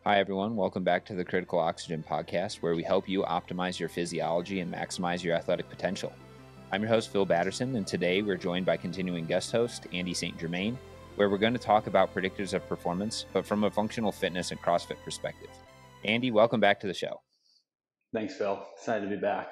Hi, everyone. Welcome back to the Critical Oxygen Podcast, where we help you optimize your physiology and maximize your athletic potential. I'm your host, Phil Batterson, and today we're joined by continuing guest host, Andy St. Germain, where we're going to talk about predictors of performance, but from a functional fitness and CrossFit perspective. Andy, welcome back to the show. Thanks, Phil. Excited to be back.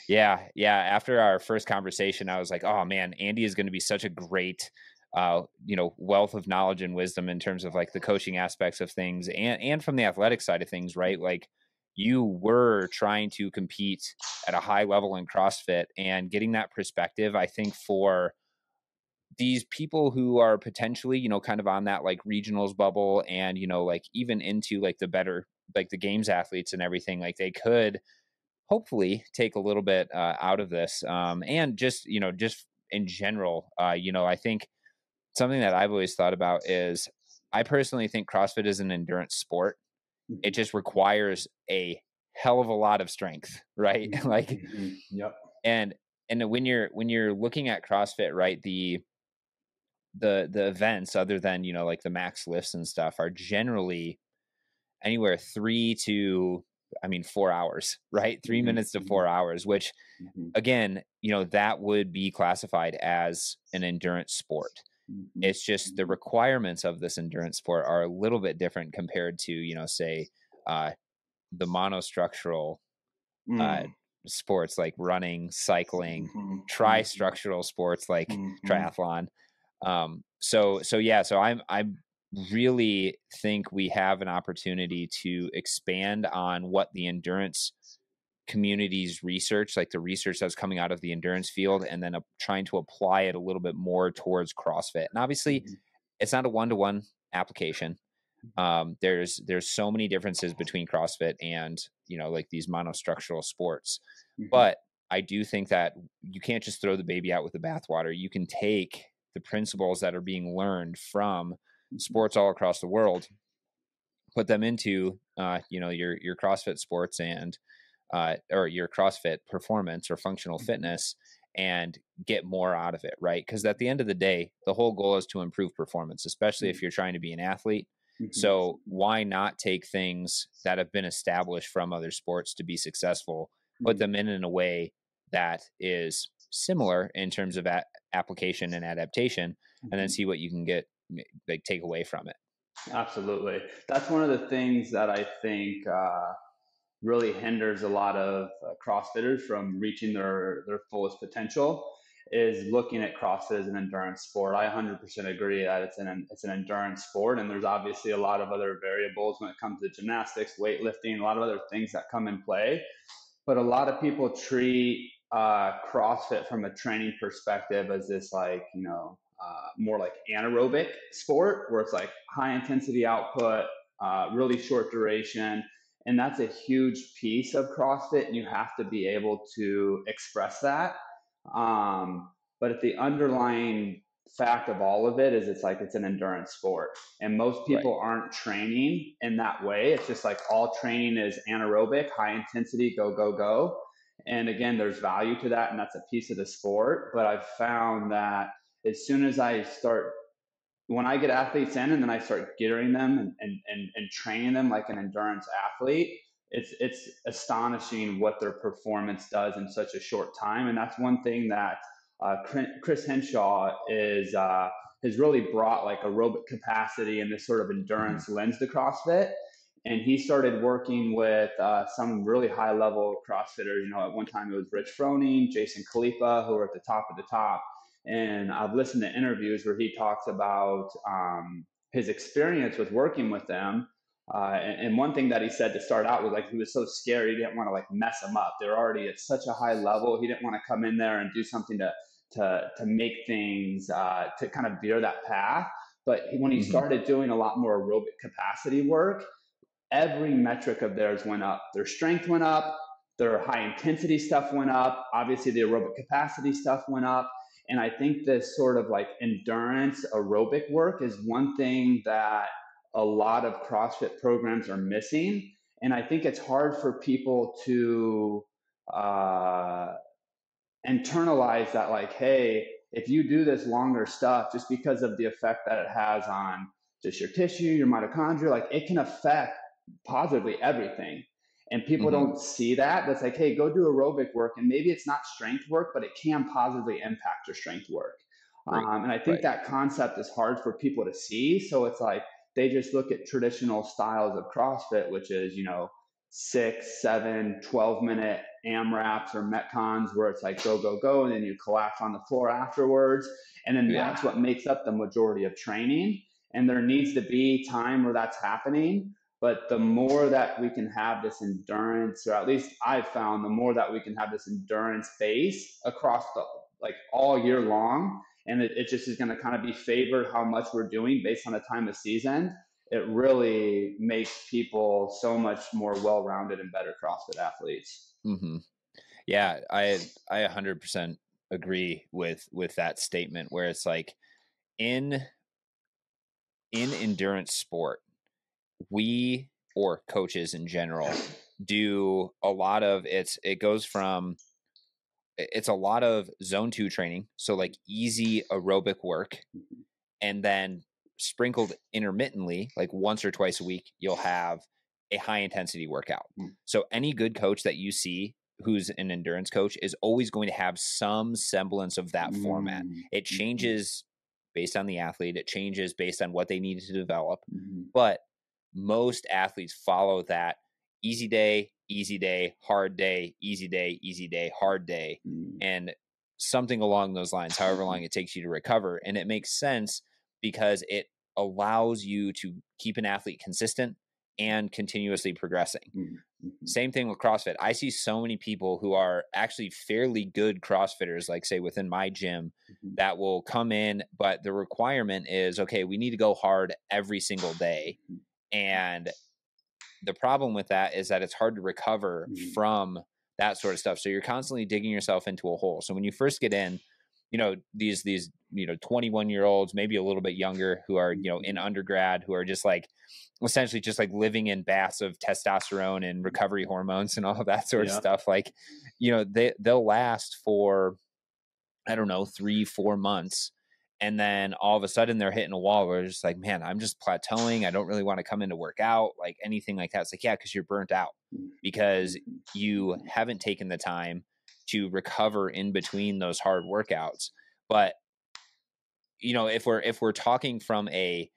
Yeah. After our first conversation, I was like, oh man, Andy is going to be such a great wealth of knowledge and wisdom in terms of like the coaching aspects of things and from the athletic side of things, right? Like you were trying to compete at a high level in CrossFit, and getting that perspective, I think for these people who are potentially, kind of on that like regionals bubble and, like even into like the better, like the games athletes and everything, like they could hopefully take a little bit out of this. And just in general, I think something that I've always thought about is I personally think CrossFit is an endurance sport. It just requires a hell of a lot of strength, right? Like, Yep. and when you're looking at CrossFit, right, the events other than, like the max lifts and stuff are generally anywhere 4 hours, right? 3 minutes to 4 hours, which again, that would be classified as an endurance sport. It's just the requirements of this endurance sport are a little bit different compared to, say, the monostructural sports like running, cycling, tri-structural sports like triathlon. So I really think we have an opportunity to expand on what the endurance community's research, like the research that's coming out of the endurance field, and then trying to apply it a little bit more towards CrossFit. And obviously it's not a one-to-one application. There's so many differences between CrossFit and, like these monostructural sports. But I do think that you can't just throw the baby out with the bathwater. You can take the principles that are being learned from sports all across the world, put them into, your CrossFit sports and, or your CrossFit performance or functional fitness, and get more out of it, right? Because at the end of the day, the whole goal is to improve performance, especially if you're trying to be an athlete. So why not take things that have been established from other sports to be successful, put them in a way that is similar in terms of application and adaptation, and then see what you can get, like take away from it. Absolutely. That's one of the things that I think really hinders a lot of CrossFitters from reaching their fullest potential is looking at CrossFit as an endurance sport. I 100% agree that it's an endurance sport, and there's obviously a lot of other variables when it comes to gymnastics, weightlifting, a lot of other things that come in play. But a lot of people treat CrossFit from a training perspective as this more like anaerobic sport where it's like high intensity output, really short duration. And that's a huge piece of CrossFit, and you have to be able to express that. But at the underlying fact of all of it is it's an endurance sport, and most people aren't training in that way. It's just like all training is anaerobic, high intensity, go, go, go. And again, there's value to that, and that's a piece of the sport. But I've found that as soon as when I get athletes in and then I start gearing them and training them like an endurance athlete, it's astonishing what their performance does in such a short time. And that's one thing that Chris Henshaw has really brought, like aerobic capacity and this sort of endurance lens to CrossFit. And he started working with some really high level CrossFitters. At one time it was Rich Froning, Jason Khalifa, who were at the top of the top. And I've listened to interviews where he talks about his experience with working with them. And one thing that he said to start out was like he was so scared he didn't want to like mess them up. They're already at such a high level. He didn't want to come in there and do something to make things to kind of veer that path. But when he started doing a lot more aerobic capacity work, every metric of theirs went up. Their strength went up. Their high intensity stuff went up. Obviously, the aerobic capacity stuff went up. And I think this sort of like endurance aerobic work is one thing that a lot of CrossFit programs are missing. And I think it's hard for people to internalize that, like, hey, if you do this longer stuff, just because of the effect that it has on just your tissue, your mitochondria, like it can affect positively everything. And people Mm-hmm. don't see that. That's like, hey, go do aerobic work. And maybe it's not strength work, but it can positively impact your strength work. Right. And I think Right. that concept is hard for people to see. So it's like they just look at traditional styles of CrossFit, which is, 6, 7, 12-minute AMRAPs or Metcons where it's like go, go, go. And then you collapse on the floor afterwards. And then Yeah. that's what makes up the majority of training. And there needs to be time where that's happening. But the more that we can have this endurance, or at least I've found, the more that we can have this endurance base across the like all year long, and it just is going to kind of be favored how much we're doing based on the time of season. It really makes people so much more well-rounded and better CrossFit athletes. Mm-hmm. Yeah, I 100% agree with that statement, where it's like in endurance sport, we, or coaches in general, do a lot of it's a lot of zone 2 training, so like easy aerobic work, and then sprinkled intermittently, like once or twice a week, you'll have a high intensity workout. So any good coach that you see who's an endurance coach is always going to have some semblance of that format. It changes based on the athlete, it changes based on what they need to develop, but most athletes follow that easy day, hard day, easy day, hard day, and something along those lines, however long it takes you to recover. And it makes sense because it allows you to keep an athlete consistent and continuously progressing. Same thing with CrossFit. I see so many people who are actually fairly good CrossFitters, like say within my gym, that will come in, but the requirement is, okay, we need to go hard every single day. And the problem with that is that it's hard to recover from that sort of stuff. So you're constantly digging yourself into a hole. So when you first get in, these 21-year-olds, maybe a little bit younger, who are, in undergrad, who are just like essentially just like living in baths of testosterone and recovery hormones and all of that sort of stuff. Like, they'll last for, I don't know, 3-4 months. And then all of a sudden they're hitting a wall where it's just like, man, I'm just plateauing. I don't really want to come in to work out, like anything like that. It's like, yeah, because you're burnt out, because you haven't taken the time to recover in between those hard workouts. But, if we're talking from a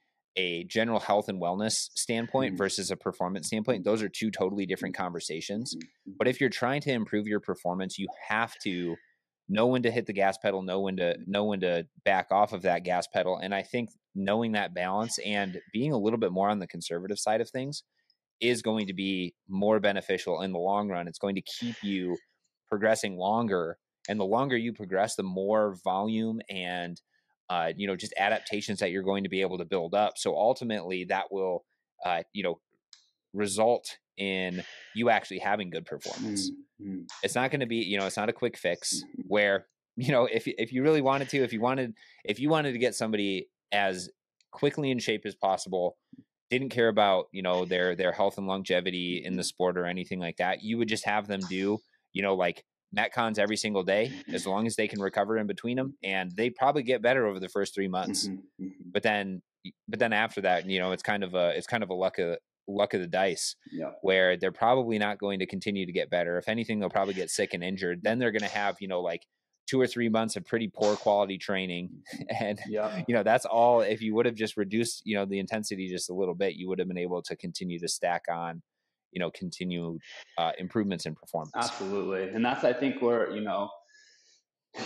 general health and wellness standpoint versus a performance standpoint, those are two totally different conversations. But if you're trying to improve your performance, you have to know when to hit the gas pedal, know when to back off of that gas pedal. And I think knowing that balance and being a little bit more on the conservative side of things is going to be more beneficial in the long run. It's going to keep you progressing longer, and the longer you progress, the more volume and just adaptations that you're going to be able to build up. So ultimately, that will result in you actually having good performance. It's not going to be, it's not a quick fix where, if you really wanted to, if you wanted to get somebody as quickly in shape as possible, didn't care about, their health and longevity in the sport or anything like that, you would just have them do, like metcons every single day, as long as they can recover in between them, and they probably get better over the first 3 months. But then after that, it's kind of a luck of the dice, where they're probably not going to continue to get better. If anything, they'll probably get sick and injured. Then they're going to have, like 2 or 3 months of pretty poor quality training. And, that's all. If you would have just reduced, the intensity just a little bit, you would have been able to continue to stack on, continued improvements in performance. Absolutely. And that's, I think, where,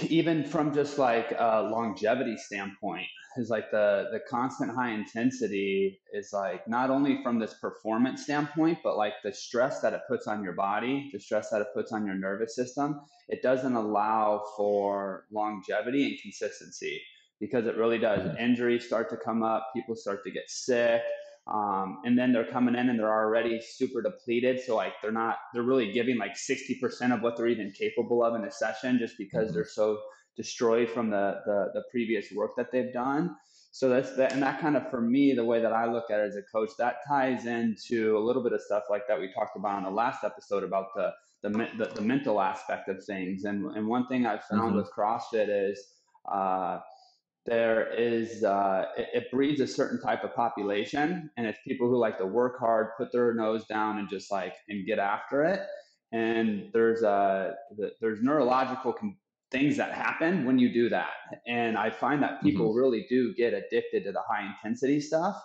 even from just like a longevity standpoint, is like the constant high intensity is like not only from this performance standpoint, but like the stress that it puts on your body, the stress that it puts on your nervous system. It doesn't allow for longevity and consistency, because it really does. Injuries start to come up, people start to get sick. And then they're coming in and they're already super depleted. So like they're really giving like 60% of what they're even capable of in a session, just because they're so destroyed from the previous work that they've done. So that's that. And that kind of, for me, the way that I look at it as a coach, that ties into a little bit of stuff like that we talked about in the last episode about the mental aspect of things. And one thing I've found with CrossFit is, there is it breeds a certain type of population, and it's people who like to work hard, put their nose down, and just like and get after it. And there's neurological things that happen when you do that, and I find that Mm-hmm. people really do get addicted to the high intensity stuff.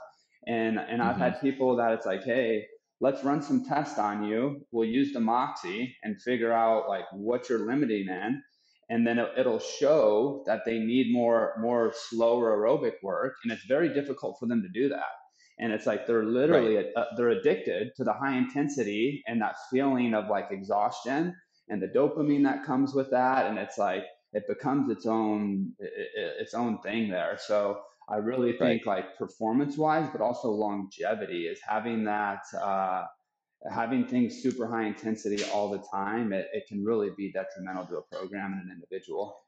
And I've Mm-hmm. had people that it's like, hey, let's run some tests on you. We'll use the Moxie and figure out like what you're limiting in, and then it'll show that they need more slower aerobic work, and it's very difficult for them to do that. And it's like they're Right. literally they're addicted to the high intensity and that feeling of like exhaustion and the dopamine that comes with that, and it's like it becomes its own thing there. So I really Right. think like performance wise, but also longevity is having that having things super high intensity all the time. It can really be detrimental to a program and an individual.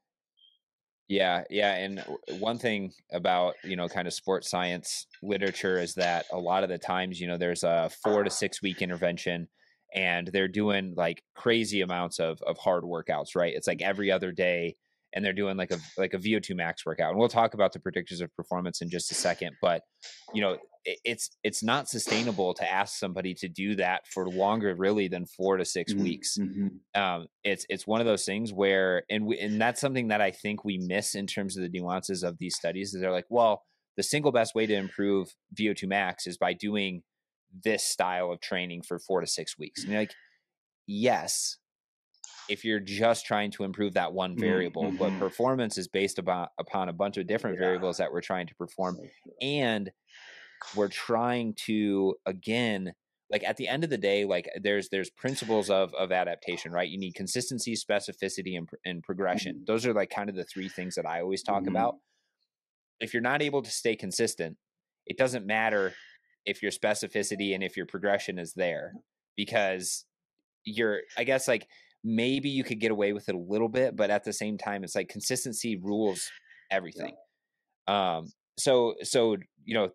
Yeah, yeah, and one thing about, kind of sports science literature is that a lot of the times, there's a 4 to 6 week intervention, and they're doing like crazy amounts of hard workouts, right? It's like every other day, and they're doing like a VO2 max workout. And we'll talk about the predictors of performance in just a second, but it's not sustainable to ask somebody to do that for longer really than 4 to 6 weeks. Mm-hmm. It's one of those things where, and that's something that I think we miss in terms of the nuances of these studies. Is they're like, well, the single best way to improve VO2 max is by doing this style of training for 4 to 6 weeks. And you're like, yes, if you're just trying to improve that one variable, but Mm-hmm. performance is based upon a bunch of different Yeah. variables that we're trying to perform. So true. And we're trying to, again, like at the end of the day, like there's principles of adaptation, right? You need consistency, specificity, and progression. Mm-hmm. Those are like kind of the three things that I always talk Mm-hmm. about. If you're not able to stay consistent, it doesn't matter if your specificity and if your progression is there, because I guess like maybe you could get away with it a little bit, but at the same time, it's like consistency rules Yeah. everything. So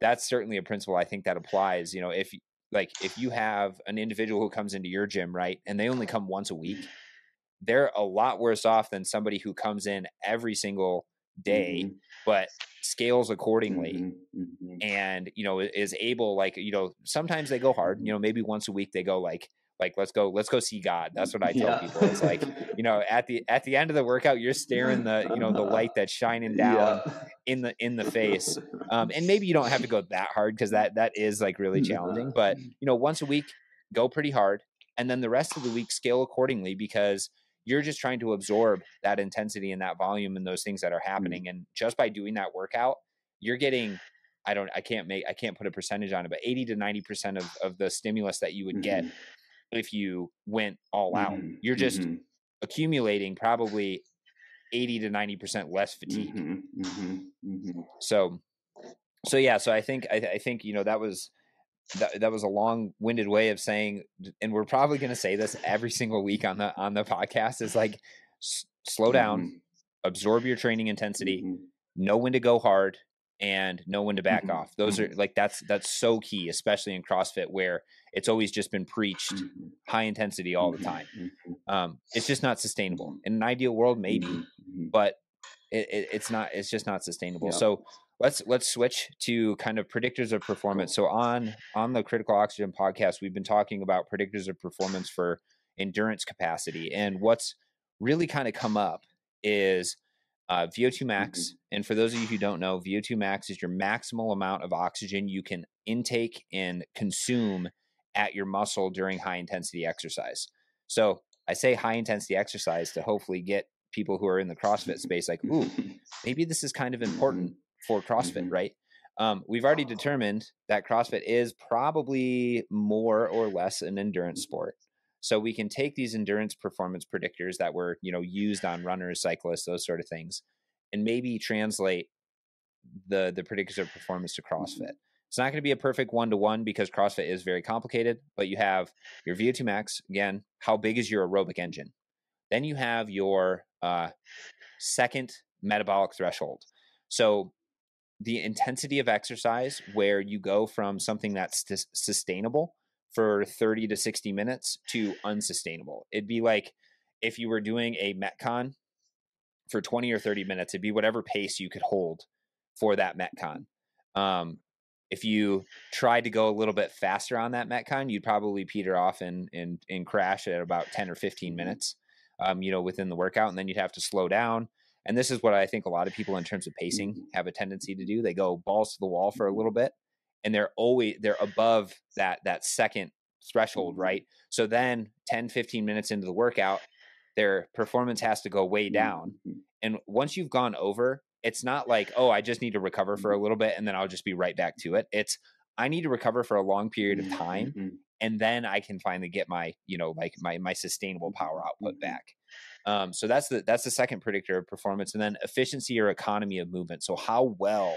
that's certainly a principle I think that applies. If you have an individual who comes into your gym, right, and they only come once a week, they're a lot worse off than somebody who comes in every single day Mm-hmm. but scales accordingly, Mm-hmm. Mm-hmm. and is able, like, sometimes they go hard, Mm-hmm. maybe once a week they go like let's go see God. That's what I tell Yeah. people. It's like, at the end of the workout, you're staring the light that's shining Yeah. down in the face. And maybe you don't have to go that hard, because that is like really challenging, but once a week, go pretty hard, and then the rest of the week scale accordingly, because you're just trying to absorb that intensity and that volume and those things that are happening. And just by doing that workout, you're getting, I can't put a percentage on it, but 80 to 90% of the stimulus that you would get Mm-hmm. if you went all out. You're Mm-hmm. just Mm-hmm. accumulating probably 80 to 90% less fatigue. Mm-hmm. Mm-hmm. Mm-hmm. So yeah, so I think that was a long-winded way of saying, and we're probably going to say this every single week on the podcast, is like, slow down, Mm-hmm. absorb your training intensity, Mm-hmm. know when to go hard, and know when to back Mm-hmm. off. Those are like, that's so key, especially in CrossFit, where it's always just been preached Mm-hmm. high intensity all the Mm-hmm. time. Mm-hmm. It's just not sustainable. Mm-hmm. In an ideal world, Mm-hmm. maybe, Mm-hmm. but it's not. It's just not sustainable. Yeah. So let's switch to kind of predictors of performance. Cool. So on the Critical Oxygen podcast, we've been talking about predictors of performance for endurance capacity, and what's really kind of come up is VO2 Mm-hmm. max. And for those of you who don't know, VO2 max is your maximal amount of oxygen you can intake and consume at your muscle during high intensity exercise. So I say high intensity exercise to hopefully get people who are in the CrossFit space like, ooh, maybe this is kind of Mm-hmm. important for CrossFit, Mm-hmm. right? We've already determined that CrossFit is probably more or less an endurance sport. So we can take these endurance performance predictors that were, used on runners, cyclists, those sort of things, and maybe translate the predictors of performance to CrossFit. It's not going to be a perfect one-to-one, because CrossFit is very complicated, but you have your VO2 max. Again, how big is your aerobic engine? Then you have your second metabolic threshold. So the intensity of exercise, where you go from something that's sustainable for 30 to 60 minutes to unsustainable. It'd be like if you were doing a Metcon for 20 or 30 minutes, it'd be whatever pace you could hold for that Metcon. If you tried to go a little bit faster on that Metcon, you'd probably peter off and crash at about 10 or 15 minutes, within the workout. And then you'd have to slow down. And this is what I think a lot of people in terms of pacing have a tendency to do. They go balls to the wall for a little bit, and they're above that second threshold, right? So then 10, 15 minutes into the workout, their performance has to go way down. And once you've gone over, it's not like, oh, I just need to recover for a little bit and then I'll just be right back to it. It's, I need to recover for a long period of time, and then I can finally get my, my sustainable power output back. So that's the second predictor of performance. And then efficiency or economy of movement. So how well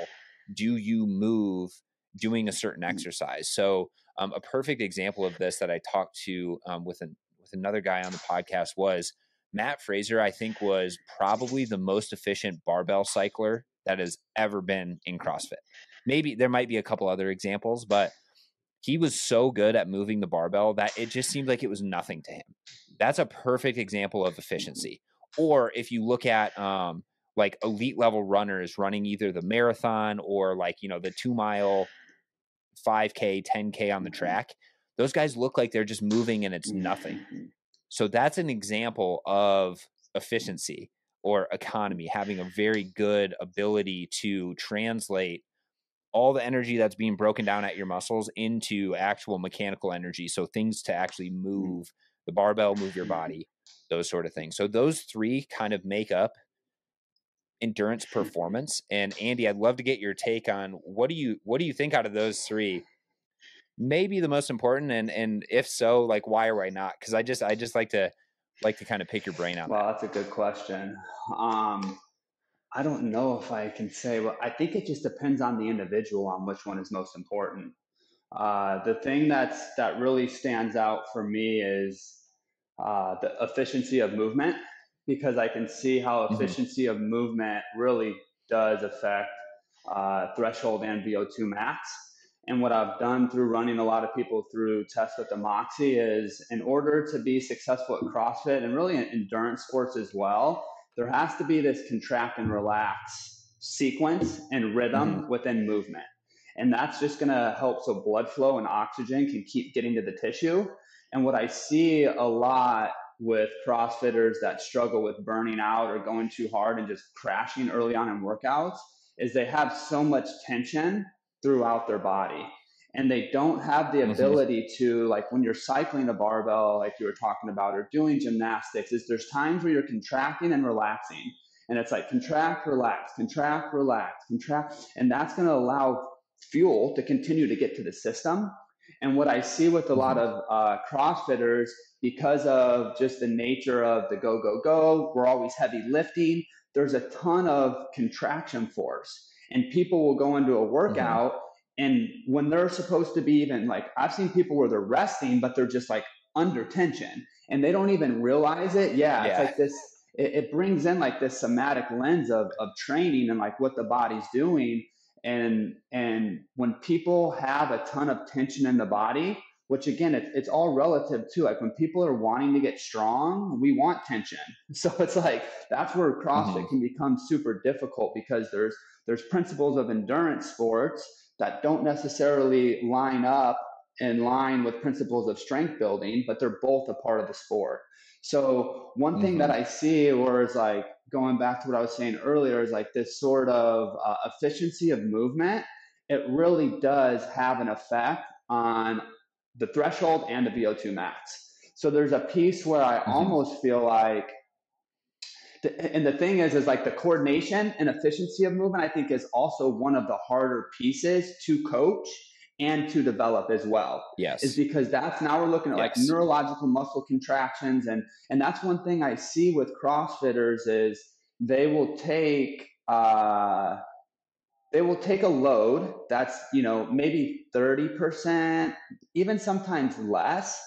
do you move doing a certain exercise? So a perfect example of this that I talked to with another guy on the podcast was Matt Fraser. I think was probably the most efficient barbell cycler that has ever been in CrossFit. Maybe there might be a couple other examples, but he was so good at moving the barbell that it just seemed like it was nothing to him. That's a perfect example of efficiency. Or if you look at like elite level runners running either the marathon or like, the 2 mile, 5K, 10K on the track, those guys look like they're just moving and it's nothing. So that's an example of efficiency or economy, having a very good ability to translate all the energy that's being broken down at your muscles into actual mechanical energy. So things to actually move the barbell, move your body, those sort of things. So those three kind of make up endurance performance. And Andy, I'd love to get your take on what do you think out of those three? Maybe the most important, and if so, like why or why not? Because I just like to kind of pick your brain on that. Well, that's a good question. I don't know if I can say. Well, I think it just depends on the individual on which one is most important. The thing that really stands out for me is the efficiency of movement, because I can see how efficiency of movement really does affect threshold and VO2 max. And what I've done through running a lot of people through Test with the Moxie is, in order to be successful at CrossFit and really in endurance sports as well, there has to be this contract and relax sequence and rhythm within movement. And that's just going to help so blood flow and oxygen can keep getting to the tissue. And what I see a lot with CrossFitters that struggle with burning out or going too hard and just crashing early on in workouts is they have so much tension throughout their body. And they don't have the ability to, like when you're cycling a barbell, like you were talking about, or doing gymnastics, is there's times where you're contracting and relaxing. And it's like contract, relax, contract, relax, contract. And that's going to allow fuel to continue to get to the system. And what I see with a lot of CrossFitters, because of just the nature of the go, go, go, we're always heavy lifting, there's a ton of contraction force. And people will go into a workout and when they're supposed to be even like, I've seen people where they're resting, but they're just like under tension and they don't even realize it. Yeah. It's like this, it brings in like this somatic lens of training and like what the body's doing. And when people have a ton of tension in the body, which again, it's all relative too. Like when people are wanting to get strong, we want tension. So it's like, that's where CrossFit can become super difficult, because there's principles of endurance sports that don't necessarily line up in line with principles of strength building, but they're both a part of the sport. So one thing that I see, or is like going back to what I was saying earlier, is like this sort of efficiency of movement. It really does have an effect on the threshold and the VO2 max. So there's a piece where I almost feel like, and the thing is like the coordination and efficiency of movement, I think is also one of the harder pieces to coach and to develop as well. Yes. Is because that's, now we're looking at like neurological muscle contractions. And that's one thing I see with CrossFitters is they will take a load that's, maybe 30%, even sometimes less.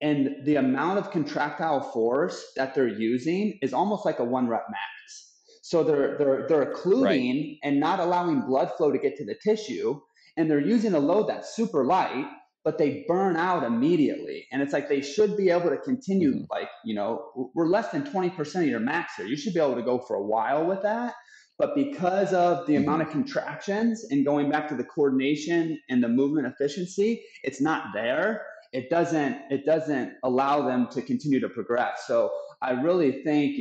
And the amount of contractile force that they're using is almost like a 1 rep max. So they're occluding and not allowing blood flow to get to the tissue. And they're using a load that's super light, but they burn out immediately. And it's like they should be able to continue, like, we're less than 20% of your max here. You should be able to go for a while with that. But because of the amount of contractions and going back to the coordination and the movement efficiency, it's not there. It doesn't allow them to continue to progress. So I really think,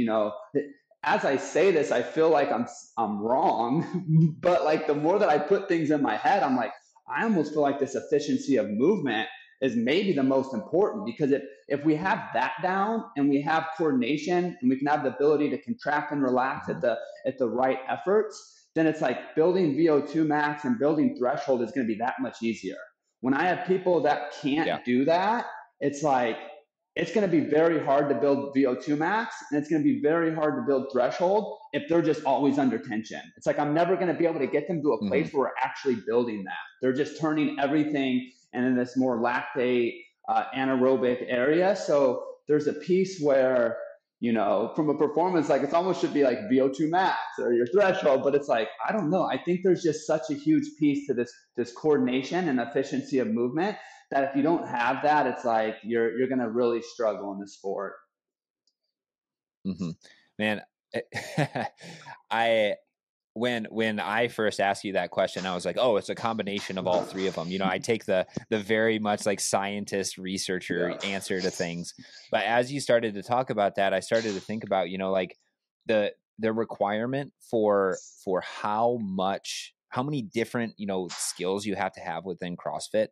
as I say this, I feel like I'm wrong, but like the more that I put things in my head, I'm like, I almost feel like this efficiency of movement is maybe the most important, because if we have that down and we have coordination and we can have the ability to contract and relax at the right efforts, then it's like building VO2 max and building threshold is going to be that much easier. When I have people that can't do that, it's like it's going to be very hard to build VO2 max, and it's going to be very hard to build threshold if they're just always under tension. It's like I'm never going to be able to get them to a place where we're actually building that. They're just turning everything and in this more lactate anaerobic area. So there's a piece where, from a performance, like it almost should be like VO2 max or your threshold, but it's like, I don't know. I think there's just such a huge piece to this coordination and efficiency of movement that if you don't have that, it's like you're going to really struggle in the sport. Man, when I first asked you that question, I was like, oh, it's a combination of all three of them. I take the very much like scientist researcher answer to things. But as you started to talk about that, I started to think about, like the requirement for how many different, skills you have to have within CrossFit.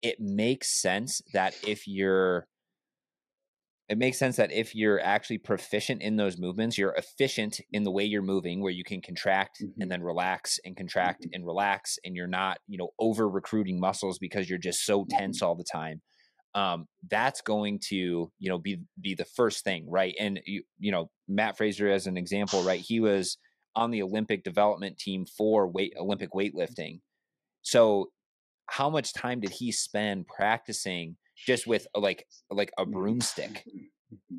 It makes sense that if you're actually proficient in those movements, you're efficient in the way you're moving, where you can contract and then relax and contract and relax, and you're not, over recruiting muscles because you're just so tense all the time. That's going to, be the first thing, right? And Matt Fraser, as an example, right? He was on the Olympic development team for Olympic weightlifting. So how much time did he spend practicing just with like a broomstick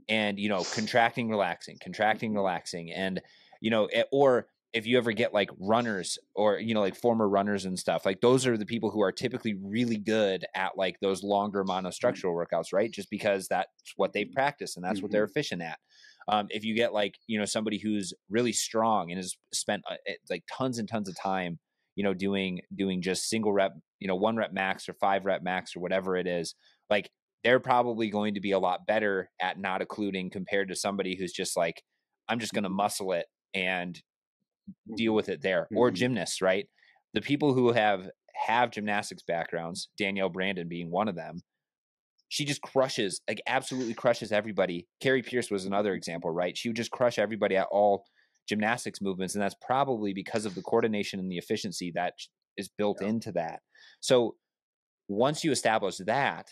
and, contracting, relaxing, and, or if you ever get like runners or, like former runners and stuff, like those are the people who are typically really good at like those longer monostructural workouts, right? Just because that's what they've practiced and that's what they're efficient at. If you get like, somebody who's really strong and has spent like tons and tons of time, doing just single rep, 1 rep max or 5 rep max or whatever it is, like they're probably going to be a lot better at not occluding compared to somebody who's just like, I'm just going to muscle it and deal with it there. Or gymnasts, right? The people who have gymnastics backgrounds, Danielle Brandon being one of them, she just crushes, like absolutely crushes everybody. Carrie Pierce was another example, right? She would just crush everybody at all gymnastics movements. And that's probably because of the coordination and the efficiency that is built into that. So once you establish that,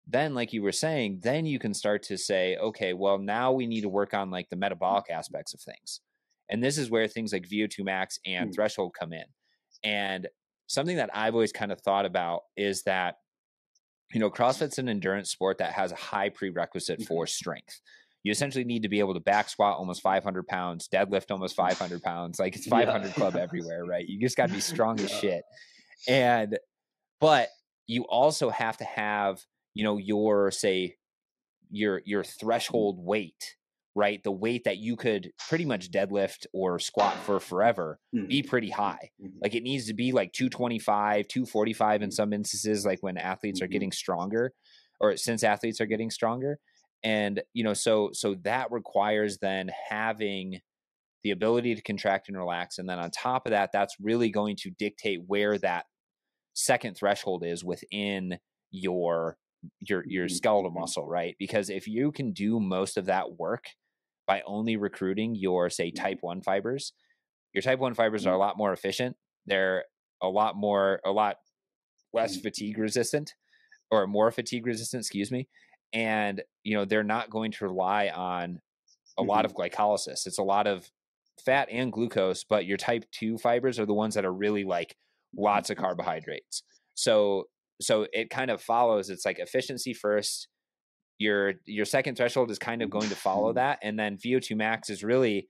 then like you were saying, then you can start to say, okay, well, now we need to work on like the metabolic aspects of things. And this is where things like VO2 max and threshold come in. And something that I've always kind of thought about is that, CrossFit's an endurance sport that has a high prerequisite for strength. You essentially need to be able to back squat almost 500 pounds, deadlift almost 500 pounds. Like it's 500 club everywhere, right? You just got to be strong as shit. But you also have to have, your threshold weight, right? The weight that you could pretty much deadlift or squat for forever be pretty high. Like it needs to be like 225, 245 in some instances, like when athletes are getting stronger, or since athletes are getting stronger. And, so that requires then having the ability to contract and relax. And then on top of that, that's really going to dictate where that second threshold is within your skeletal muscle, right? Because if you can do most of that work by only recruiting your, say, type 1 fibers, your type 1 fibers are a lot more efficient. They're a lot less fatigue resistant, or more fatigue resistant, excuse me. And, they're not going to rely on a lot of glycolysis. It's a lot of fat and glucose, but your type 2 fibers are the ones that are really like lots of carbohydrates. So it kind of follows. It's like efficiency first. Your second threshold is kind of going to follow that. And then VO2 max is really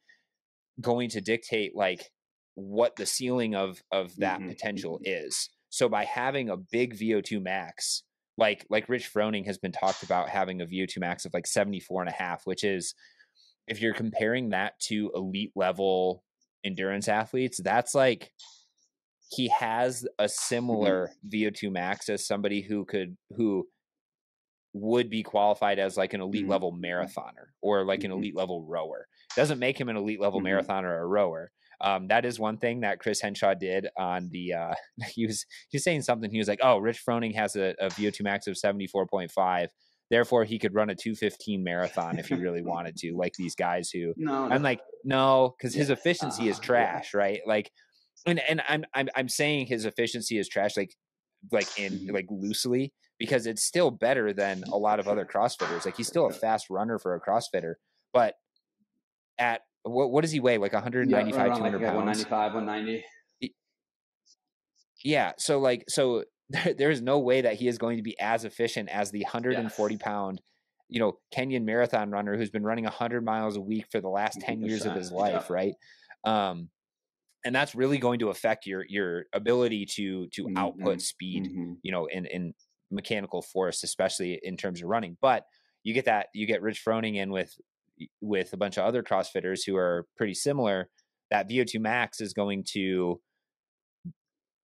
going to dictate like what the ceiling of that potential is. So by having a big VO2 max, like Rich Froning has been talked about having a VO2 max of like 74.5, which is, if you're comparing that to elite level endurance athletes, that's like he has a Mm-hmm. similar VO2 max as somebody who would be qualified as like an elite level marathoner or like an Mm-hmm. elite level rower. Doesn't make him an elite level Mm-hmm. marathoner or a rower. That is one thing that Chris Henshaw did on the he was saying something. He was like, "Oh, Rich Froning has a VO2 max of 74.5. Therefore, he could run a 2:15 marathon if he really wanted to, like these guys who." No, I'm no. like, "No, cuz his Yes. efficiency is Yeah. trash, right?" Like and I'm saying his efficiency is trash like in Mm-hmm. like loosely because it's still better than a lot of other CrossFitters. Like he's still a Yeah. fast runner for a CrossFitter, but at what does he weigh? Like Yeah. 195, Around 200 like pounds. 195, 190. Y- Yeah. So there's no way that he is going to be as efficient as the 140 Yes. pound, Kenyan marathon runner who's been running 100 miles a week for the last 10 years of 100%. his Yeah. life. Right. Um, and that's really going to affect your ability to Mm-hmm. output speed, Mm-hmm. in mechanical force, especially in terms of running. But you get Rich Froning in with a bunch of other CrossFitters who are pretty similar. That VO2 max is going to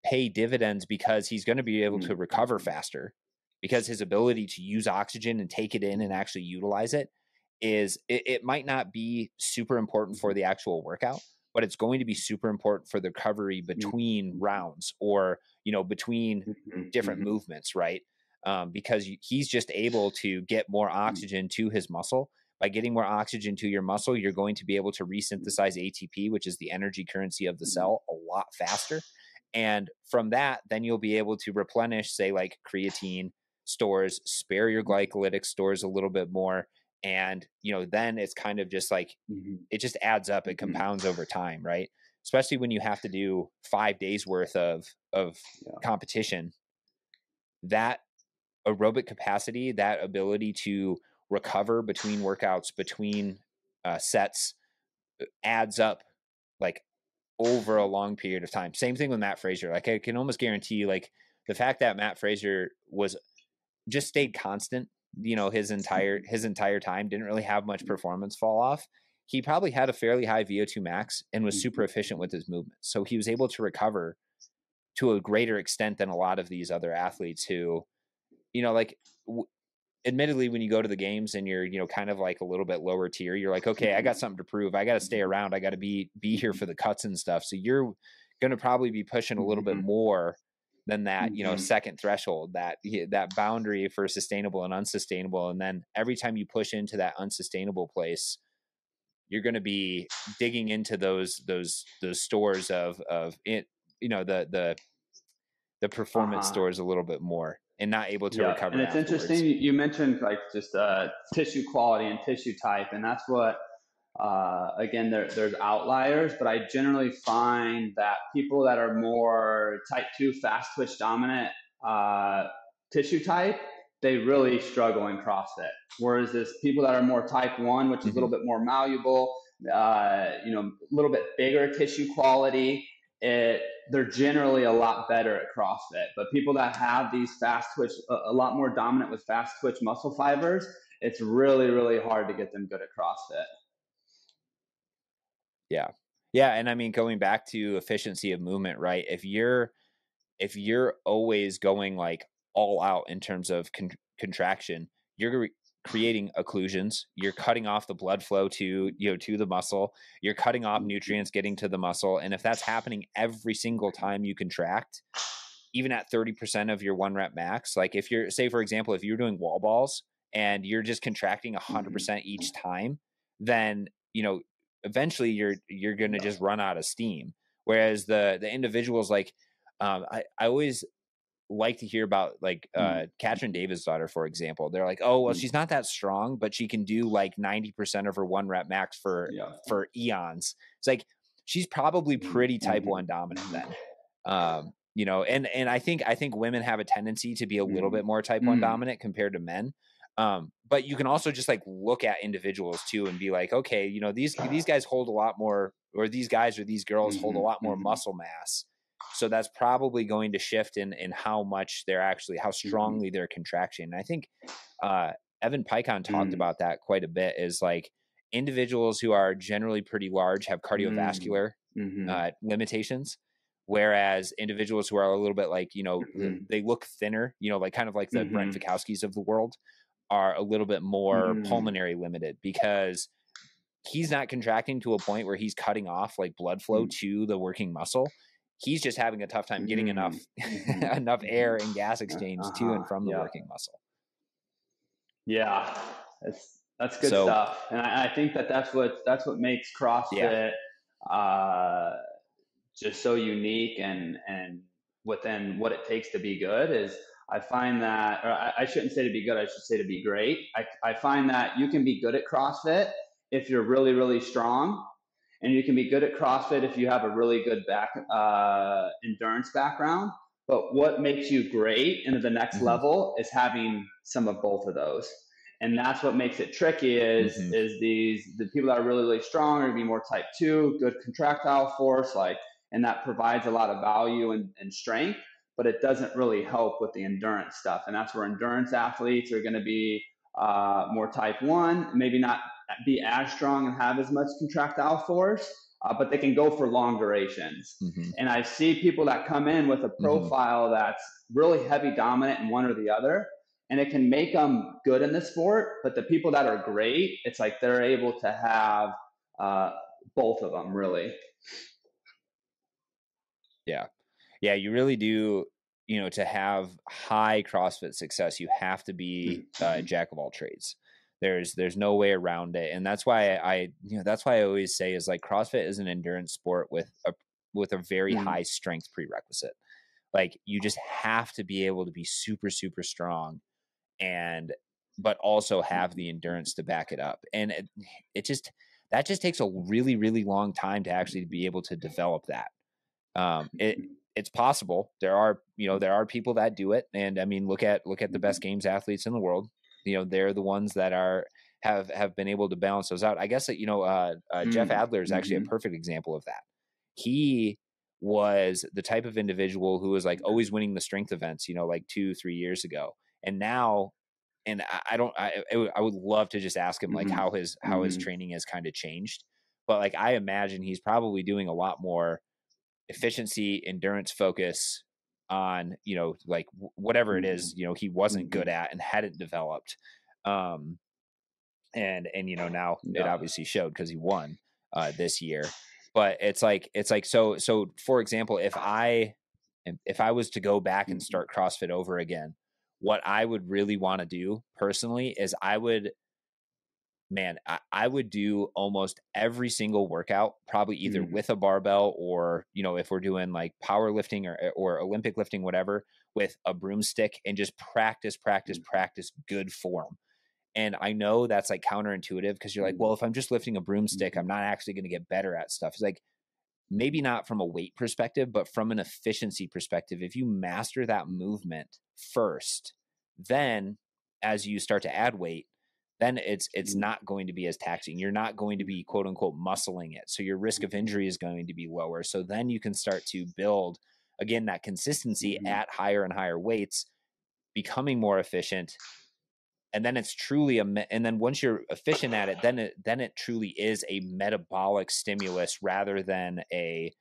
pay dividends because he's going to be able to recover Mm-hmm. faster because his ability to use oxygen and take it in and actually utilize it might not be super important for the actual workout, but it's going to be super important for the recovery between rounds or between different Mm-hmm. movements, right? Because he's just able to get more oxygen to his muscle. By getting more oxygen to your muscle, you're going to be able to resynthesize ATP, which is the energy currency of the cell, a lot faster. And from that, then you'll be able to replenish, say, like creatine stores, spare your glycolytic stores a little bit more. And, then it's kind of just like Mm-hmm. it just adds up, it Mm-hmm. compounds over time, right? Especially when you have to do 5 days worth of Yeah. competition. That aerobic capacity, that ability to recover between workouts, between sets, adds up like over a long period of time. Same thing with Matt Fraser. Like I can almost guarantee you, like the fact that Matt Fraser was just stayed constant, his entire time, didn't really have much performance fall off. He probably had a fairly high VO2 max and was super efficient with his movement. So he was able to recover to a greater extent than a lot of these other athletes who, like admittedly, when you go to the games and you're, kind of like a little bit lower tier, you're like, okay, I got something to prove. I got to stay around. I got to be here for the cuts and stuff. So you're going to probably be pushing a little bit Mm-hmm. more than that, Mm-hmm. second threshold, that boundary for sustainable and unsustainable. And then every time you push into that unsustainable place, you're going to be digging into those stores of it, the performance Uh-huh. stores a little bit more and not able to Yeah, and recover it's interesting. afterwards. You mentioned like just tissue quality and tissue type, and that's what again there's outliers, but I generally find that people that are more type 2 fast twitch dominant uh, tissue type, they really struggle in CrossFit. Whereas this people that are more type 1, which is a Hmm. little bit more malleable, a little bit bigger tissue quality, they're generally a lot better at CrossFit. But people that have these fast twitch, a lot more dominant with fast twitch muscle fibers, it's really, really hard to get them good at CrossFit. Yeah. Yeah, and I mean going back to efficiency of movement, right? If you're always going like all out in terms of contraction, you're creating occlusions, you're cutting off the blood flow to the muscle, you're cutting off nutrients getting to the muscle, and if that's happening every single time you contract, even at 30% of your one rep max, like if you're say for example if you're doing wall balls and you're just contracting Mm-hmm. 100% each time, then eventually you're going to Yeah. just run out of steam. Whereas the individuals like I always like to hear about like Katrin Davis' daughter, for example. They're like, oh well, Mm-hmm. she's not that strong, but she can do like 90% of her one rep max Yeah. for eons. It's like she's probably pretty type Mm-hmm. 1 dominant then. And I think women have a tendency to be a little Mm-hmm. bit more type 1 Mm-hmm. dominant compared to men. But you can also just like look at individuals too and be like, okay, these guys hold a lot more, or these guys or these girls hold a lot more Mm-hmm. muscle mass. So that's probably going to shift in how much how Mm-hmm. strongly they're contraction. And I think Evan Pycon talked Mm-hmm. about that quite a bit, is like individuals who are generally pretty large have Mm-hmm. cardiovascular limitations. Whereas individuals who are a little bit like, they look thinner, like kind of like the Brent Fikowskis of the world, are a little bit more pulmonary limited, because he's not contracting to a point where he's cutting off like blood flow to the working muscle. He's just having a tough time getting enough enough air and gas exchange to and from the working muscle. Yeah, that's good stuff, and I think that's what makes CrossFit just so unique, and within what it takes to be good is, I find that, or I shouldn't say to be good, I should say to be great. I find that you can be good at CrossFit if you're really, really strong, and you can be good at CrossFit if you have a really good endurance background. But what makes you great into the next level is having some of both of those. And that's what makes it tricky is the people that are really, really strong are going to be more type 2, good contractile force, and that provides a lot of value and strength, but it doesn't really help with the endurance stuff. And that's where endurance athletes are going to be more type 1, maybe not be as strong and have as much contractile force, but they can go for long durations. And I see people that come in with a profile that's really heavy dominant in one or the other, and it can make them good in the sport. But the people that are great, it's like they're able to have both of them, really. Yeah, you really do. To have high CrossFit success, you have to be a jack of all trades. There's no way around it. And that's why I always say is like CrossFit is an endurance sport with a very high strength prerequisite. Like, you just have to be able to be super, super strong, but also have the endurance to back it up. And that just takes a really, really long time to actually be able to develop that. It's possible. There are people that do it. And I mean, look at the best games athletes in the world. They're the ones that have been able to balance those out. I guess that, Jeff Adler is actually a perfect example of that. He was the type of individual who was like always winning the strength events, like 2-3 years ago. And now, and I would love to just ask him like how his training has kind of changed. But like, I imagine he's probably doing a lot more efficiency, endurance focus on, like whatever it is, he wasn't good at and hadn't developed. And now it obviously showed because he won this year. But it's like, so for example, if I was to go back and start CrossFit over again, what I would really want to do personally is I would do almost every single workout, probably either with a barbell or, if we're doing like powerlifting or Olympic lifting, whatever, with a broomstick, and just practice good form. And I know that's like counterintuitive, because you're like, well, if I'm just lifting a broomstick, I'm not actually going to get better at stuff. It's like, maybe not from a weight perspective, but from an efficiency perspective. If you master that movement first, then as you start to add weight, then it's not going to be as taxing. You're not going to be quote unquote muscling it. So your risk of injury is going to be lower. So then you can start to build, again, that consistency at higher and higher weights, becoming more efficient. And then it's truly and then once you're efficient at it, then it truly is a metabolic stimulus rather than a,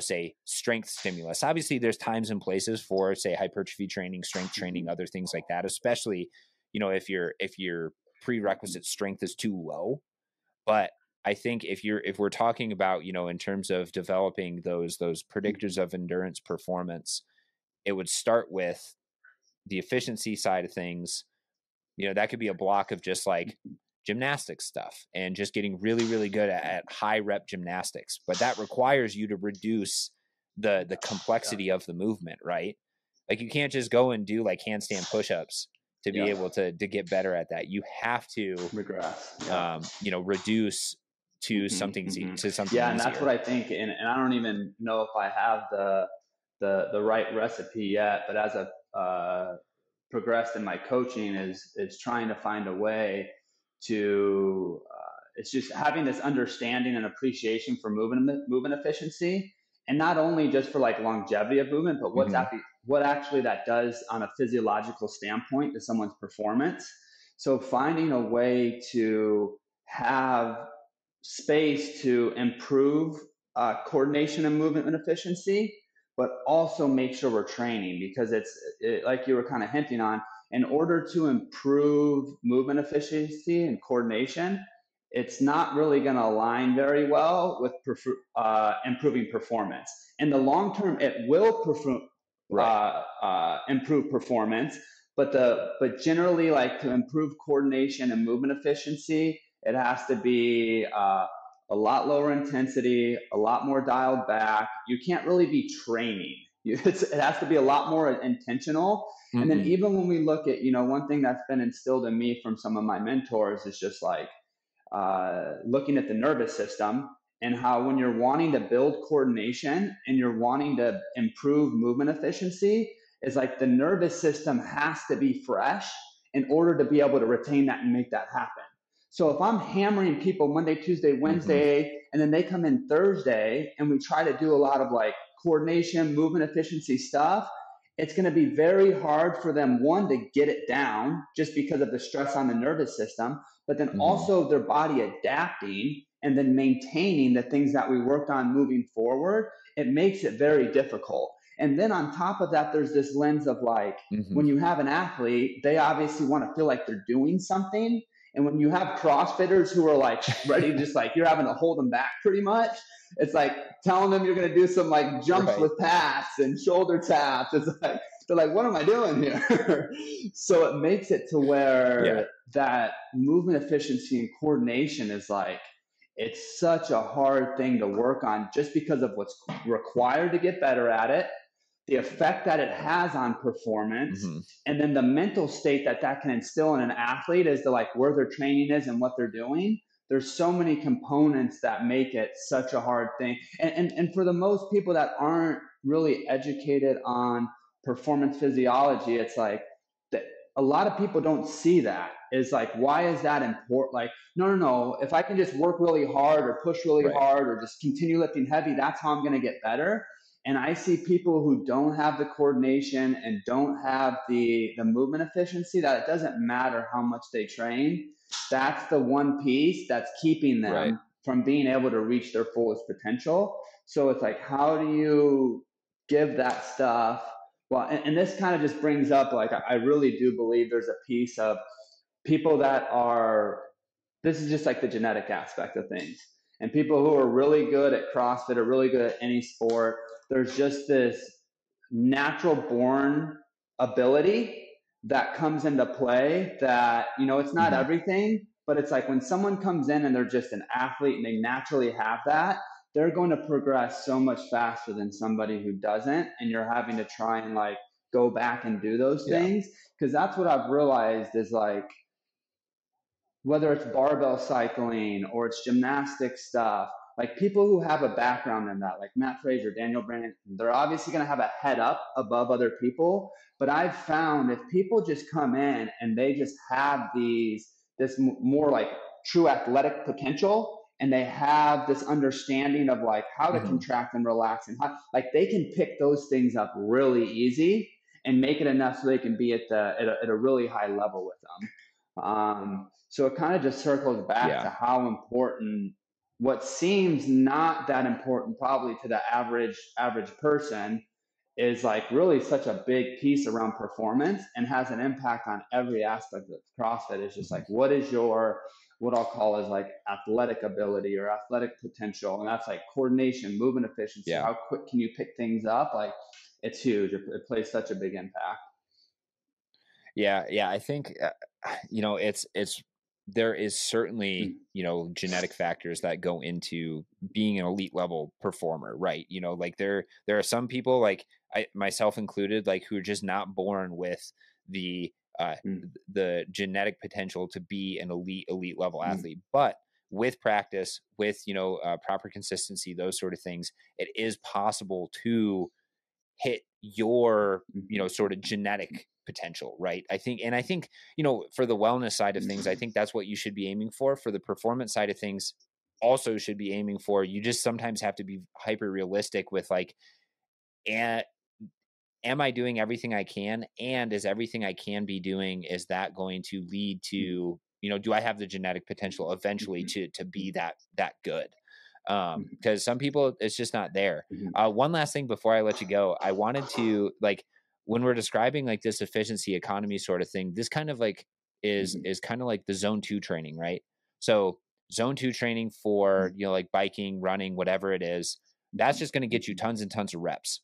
say, strength stimulus. Obviously there's times and places for, say, hypertrophy training, strength training, other things like that, especially, if your prerequisite strength is too low. But I think if we're talking about, in terms of developing those predictors of endurance performance, it would start with the efficiency side of things. That could be a block of just like gymnastics stuff and just getting really, really good at high rep gymnastics. But that requires you to reduce the complexity of the movement, right? Like, you can't just go and do like handstand push-ups to be able to get better at that. You have to regress, reduce to something to something and easier. that's what I think. And I don't even know if I have the right recipe yet, but as I've progressed in my coaching, is trying to find a way to it's just having this understanding and appreciation for movement efficiency, and not only just for like longevity of movement, but what actually that does on a physiological standpoint to someone's performance. So finding a way to have space to improve coordination and movement and efficiency, but also make sure we're training, because like you were kind of hinting on, in order to improve movement efficiency and coordination, it's not really going to align very well with improving performance. In the long term, it will Right. improve performance, but generally, like, to improve coordination and movement efficiency, it has to be a lot lower intensity, a lot more dialed back. You can't really be training. It has to be a lot more intentional. And then Mm-mm. even when we look at, one thing that's been instilled in me from some of my mentors is just like looking at the nervous system, and how when you're wanting to build coordination and you're wanting to improve movement efficiency, is like the nervous system has to be fresh in order to be able to retain that and make that happen. So if I'm hammering people Monday, Tuesday, Mm-hmm. Wednesday, and then they come in Thursday and we try to do a lot of like coordination, movement efficiency stuff, it's going to be very hard for them, one, to get it down just because of the stress on the nervous system, but then Mm-hmm. also their body adapting and then maintaining the things that we worked on moving forward. It makes it very difficult. And then on top of that, there's this lens of like, Mm-hmm. when you have an athlete, they obviously want to feel like they're doing something. And when you have CrossFitters who are like ready to just like, you're having to hold them back pretty much. It's like telling them you're going to do some like jumps Right. with pass and shoulder taps. It's like, they're like, what am I doing here? So it makes it to Yeah. where that movement efficiency and coordination is like, it's such a hard thing to work on just because of what's required to get better at it, the effect that it has on performance, Mm-hmm. and then the mental state that that can instill in an athlete as to like where their training is and what they're doing. There's so many components that make it such a hard thing. And for the most people that aren't really educated on performance physiology, it's like that a lot of people don't see that. Is like, why is that important? Like, no. If I can just work really hard or push really Right. hard or just continue lifting heavy, that's how I'm going to get better. And I see people who don't have the coordination and don't have the movement efficiency, that it doesn't matter how much they train. That's the one piece that's keeping Right. them from being able to reach their fullest potential. So it's like, how do you give that stuff? Well, and this kind of just brings up, like, I really do believe there's a piece of people that are, this is just like the genetic aspect of things. And people who are really good at CrossFit or really good at any sport, there's just this natural born ability that comes into play that, it's not Mm-hmm. everything, but it's like when someone comes in and they're just an athlete and they naturally have that, they're going to progress so much faster than somebody who doesn't. And you're having to try and like go back and do those Yeah. things. Cause that's what I've realized is like, whether it's barbell cycling or it's gymnastic stuff, like people who have a background in that, like Matt Fraser, Daniel Brandon, they're obviously going to have a head up above other people. But I've found if people just come in and they just have this more like true athletic potential, and they have this understanding of like how to Mm-hmm. contract and relax, and how, like, they can pick those things up really easy and make it enough so they can be at a really high level with them. So it kind of just circles back Yeah. to how important what seems not that important probably to the average person is like really such a big piece around performance and has an impact on every aspect of CrossFit. Is just Mm-hmm. like, what is your, what I'll call is like athletic ability or athletic potential, and that's like coordination, movement efficiency. Yeah. How quick can you pick things up? Like, it's huge. It plays such a big impact. Yeah. Yeah. I think, it's, there is certainly, Mm, genetic factors that go into being an elite level performer, right? Like there are some people, like I myself included, like who are just not born with the uh mm, the genetic potential to be an elite level mm, athlete. But with practice, with proper consistency, those sort of things, it is possible to hit your mm, sort of genetic potential, right? I think for the wellness side of things, I mm, think that's what you should be aiming for the performance side of things. Also should be aiming for, you just sometimes have to be hyper realistic with like, am, am I doing everything I can, and is everything I can be doing, is that going to lead mm, to, do I have the genetic potential eventually mm, to be that good? Because some people, it's just not there. Mhm. One last thing before I let you go, I wanted to, like, when we're describing like this efficiency economy sort of thing, this kind of like Mhm. is kind of like the zone 2 training, right? So zone 2 training for, Mhm. you know, like biking, running, whatever it is, that's just going to get you Mhm. tons and tons of reps.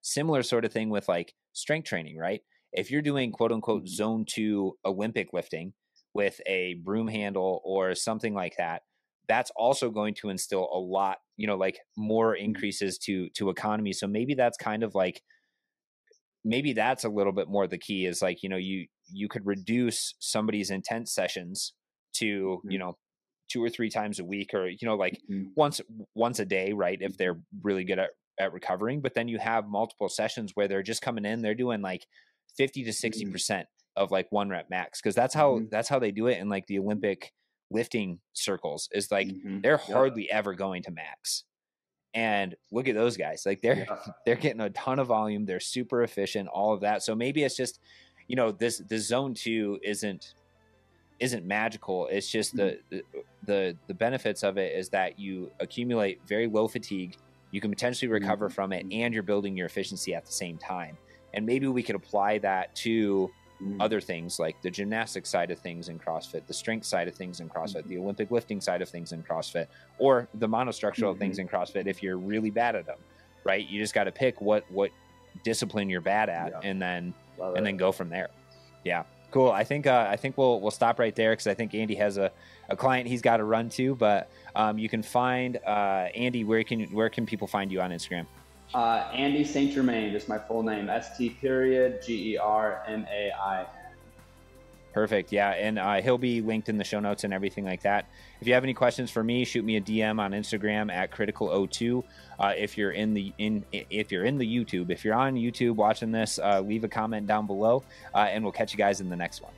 Similar sort of thing with like strength training, right? If you're doing quote unquote Mhm. zone 2 Olympic lifting with a broom handle or something like that, that's also going to instill a lot, you know, like more Mhm. increases to economy. So maybe that's kind of like, maybe that's a little bit more the key, is like, you know, you could reduce somebody's intense sessions to, you Mhm. know, 2 or 3 times a week, or, you know, like Mhm. once once a day, right, if Mhm. they're really good at recovering. But then you have multiple sessions where they're just coming in, they're doing like 50 to Mhm. 60% of like 1 rep max, because Mhm. that's how they do it in like the Olympic lifting circles, is like Mhm. they're Yep. hardly ever going to max. And look at those guys. Like Yep. they're getting a ton of volume. They're super efficient, all of that. So maybe it's just, you know, this zone 2 isn't magical. It's just Mhm. the benefits of it is that you accumulate very low fatigue. You can potentially recover Mhm. from it, Mhm. and you're building your efficiency at the same time. And maybe we could apply that to Mhm. other things like the gymnastic side of things in CrossFit, the strength side of things in CrossFit, Mhm. the Olympic lifting side of things in CrossFit, or the monostructural things Mhm. in CrossFit if you're really bad at them, right? You just got to pick what discipline you're bad at, Yeah. Love and then it. go from there. Yeah. Cool. I think we'll stop right there, because I think Andy has a client he's got to run to. But you can find Andy. Where can people find you on Instagram? Andy Saint Germain, just my full name. ST period GERMAIN. Perfect. Yeah, and he'll be linked in the show notes and everything like that. If you have any questions for me, shoot me a DM on Instagram at critical02. If you're in the if you're in the YouTube, if you're on YouTube watching this, leave a comment down below, and we'll catch you guys in the next one.